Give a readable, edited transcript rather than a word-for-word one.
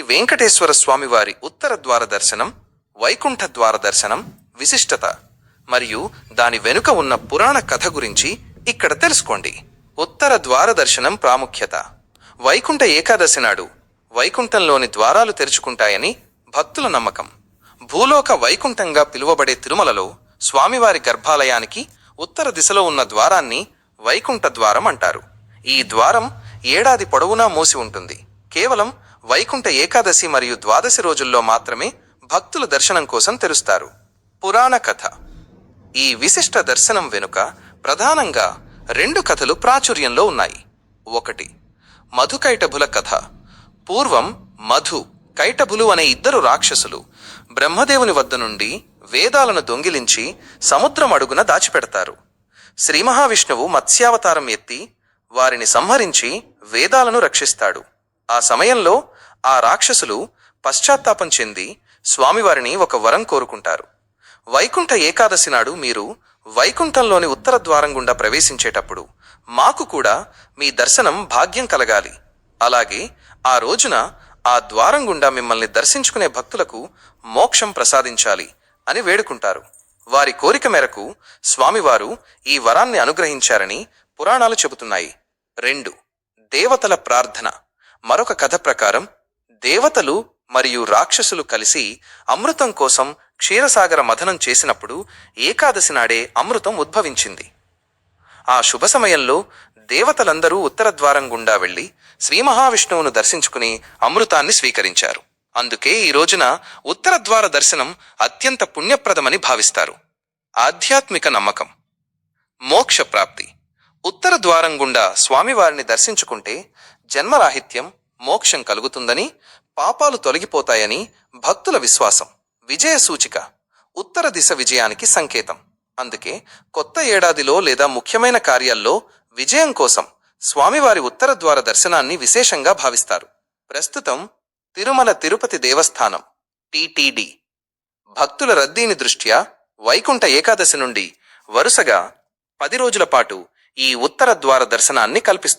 ఈ వెంకటేశ్వర స్వామివారి ఉత్తర ద్వార దర్శనం, వైకుంఠ ద్వార దర్శనం విశిష్టత మరియు దాని వెనుక ఉన్న పురాణ కథ గురించి ఇక్కడ తెలుసుకోండి. ఉత్తర ద్వార దర్శనం ప్రాముఖ్యత. వైకుంఠ ఏకాదశి నాడు వైకుంఠంలోని ద్వారాలు తెరుచుకుంటాయని భక్తుల నమ్మకం. భూలోక వైకుంఠంగా పిలువబడే తిరుమలలో స్వామివారి గర్భాలయానికి ఉత్తర దిశలో ఉన్న ద్వారాన్ని వైకుంఠ ద్వారం అంటారు. ఈ ద్వారం ఏడాది పొడవునా మూసి ఉంటుంది. కేవలం వైకుంఠ ఏకాదశి మరియు ద్వాదశి రోజుల్లో మాత్రమే భక్తుల దర్శనం కోసం తెరుస్తారు. పురాణ కథ. ఈ విశిష్ట దర్శనం వెనుక ప్రధానంగా 2 కథలు ప్రాచుర్యంలో ఉన్నాయి. 1. మధుకైటభుల కథ. పూర్వం మధు, కైటభులు అనే 2 రాక్షసులు బ్రహ్మదేవుని వద్ద నుండి వేదాలను దొంగిలించి సముద్రం అడుగున దాచిపెడతారు. శ్రీ మహావిష్ణువు మత్స్యావతారం ఎత్తి వారిని సంహరించి వేదాలను రక్షిస్తాడు. ఆ సమయంలో ఆ రాక్షసులు పశ్చాత్తాపం చెంది స్వామివారిని ఒక వరం కోరుకుంటారు. వైకుంఠ ఏకాదశి నాడు మీరు వైకుంఠంలోని ఉత్తర ద్వారం గుండా ప్రవేశించేటప్పుడు మాకు కూడా మీ దర్శనం భాగ్యం కలగాలి. అలాగే ఆ రోజున ఆ ద్వారం గుండా మిమ్మల్ని దర్శించుకునే భక్తులకు మోక్షం ప్రసాదించాలి అని వేడుకుంటారు. వారి కోరిక మేరకు స్వామివారు ఈ వరాన్ని అనుగ్రహించారని పురాణాలు చెబుతున్నాయి. 2. దేవతల ప్రార్థన. మరొక కథ ప్రకారం దేవతలు మరియు రాక్షసులు కలిసి అమృతం కోసం క్షీరసాగర మథనం చేసినప్పుడు ఏకాదశి నాడే అమృతం ఉద్భవించింది. ఆ శుభ సమయంలో దేవతలందరూ ఉత్తర ద్వారం గుండా వెళ్లి శ్రీ మహావిష్ణువును దర్శించుకుని అమృతాన్ని స్వీకరించారు. అందుకే ఈ రోజున ఉత్తర ద్వార దర్శనం అత్యంత పుణ్యప్రదమని భావిస్తారు. ఆధ్యాత్మిక నమ్మకం. మోక్ష ప్రాప్తి. ఉత్తర ద్వారం గుండా స్వామివారిని దర్శించుకుంటే జన్మరాహిత్యం, మోక్షం కలుగుతుందని, పాపాలు తొలగిపోతాయని భక్తుల విశ్వాసం. విజయ సూచిక. ఉత్తర దిశ విజయానికి సంకేతం. అందుకే కొత్త ఏడాదిలో లేదా ముఖ్యమైన కార్యాల్లో విజయం కోసం స్వామివారి ఉత్తర ద్వార దర్శనాన్ని విశేషంగా భావిస్తారు. ప్రస్తుతం తిరుమల తిరుపతి దేవస్థానం టిటిడి భక్తుల రద్దీని దృష్ట్యా వైకుంఠ ఏకాదశి నుండి వరుసగా 10 రోజుల పాటు ఈ ఉత్తర ద్వార దర్శనాన్ని కల్పిస్తోంది.